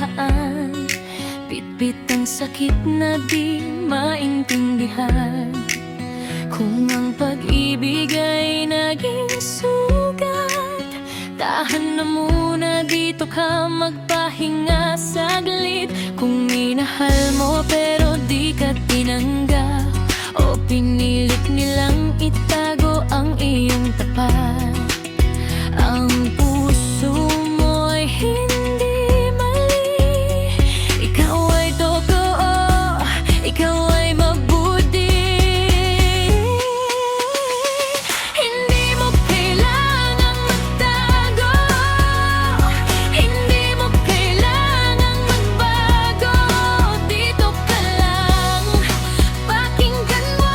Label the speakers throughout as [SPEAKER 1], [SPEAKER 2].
[SPEAKER 1] luhaan, bitbit ang sakit na di maintindihan. Kung ang pag-ibig ay naging sugat, tahan na muna, dito ka magpahinga saglit. Kung minahal mo pero di ka tinanggap, o pinilit nilang itago ang iyong tapat, ang puso mo'y hindi mali. Ikaw ay totoo, ikaw ay mabuti. Hindi mo kailangang magtago, hindi mo kailangang magbago. Dito ka lang, pakinggan mo,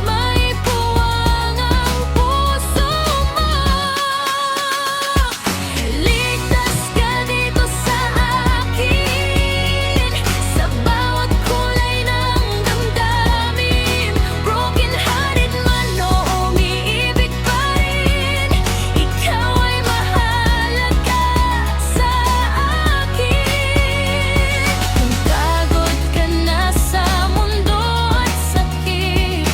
[SPEAKER 1] may puwang ang puso mo. Ligtas ka dito sa akin, sa bawat kulay ng damdamin. Broken hearted man o umiibig pa rin, ikaw ay mahalaga sa akin. Kung pagod ka na sa mundo at sakit,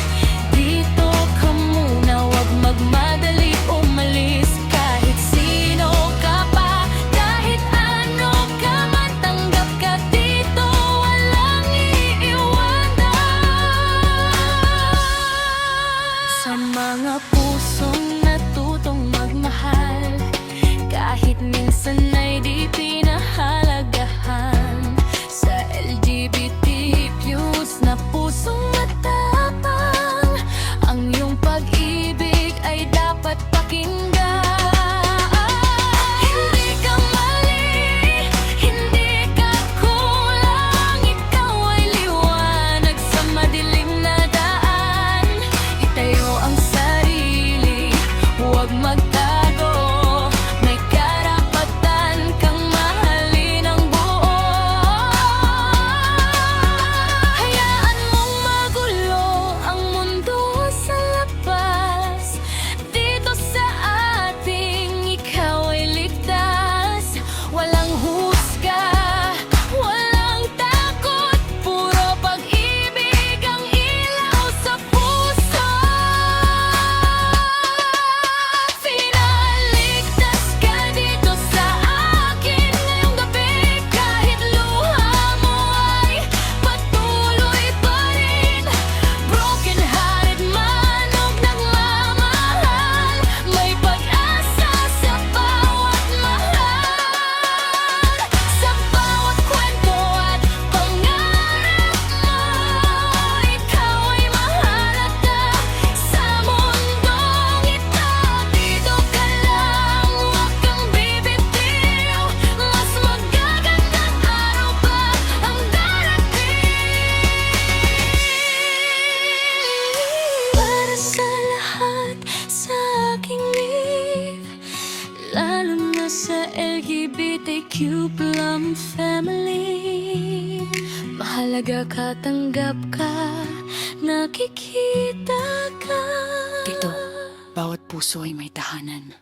[SPEAKER 1] dito ka muna, huwag magmadali umalis. Kahit sino ka pa, kahit ano ka man, tanggap ka dito, walang iiwanan. Sa mga pusong natutong magmahal, kahit minsan ay di pinahalagahan. Sa LGBT plus na pusong matapang, ang iyong pag-ibig ay dapat pakinggan. Hindi ka mali, hindi ka kulang, ikaw ay liwanag sa madilim na daan. Itayo ang sarili, huwag magtago, may karapatan kang mahalin ang buo. Hayaan mong magulo ang mundo sa labas, dito sa ating ikaw ay ligtas. Walang husga, walang takot, puro pag-ibig ang ilaw sa puso. Pinaligtas ka dito sa akin ngayong gabi, kahit luha mo ay patuloy pa rin. Broken hearted man o nagmamahal, may pag-asa sa bawat mahal. Sa bawat kwento at pangarap mo, ikaw ay mahalaga sa mundong ito. Dito ka lang, huwag kang bibitiw, mas magagandang araw pa ang darating. Para sa lahat sa aking live, lalo na sa LGBTQ+ family, mahalaga ka, tanggap ka, nakikita ka.
[SPEAKER 2] Dito, bawat puso ay may tahanan.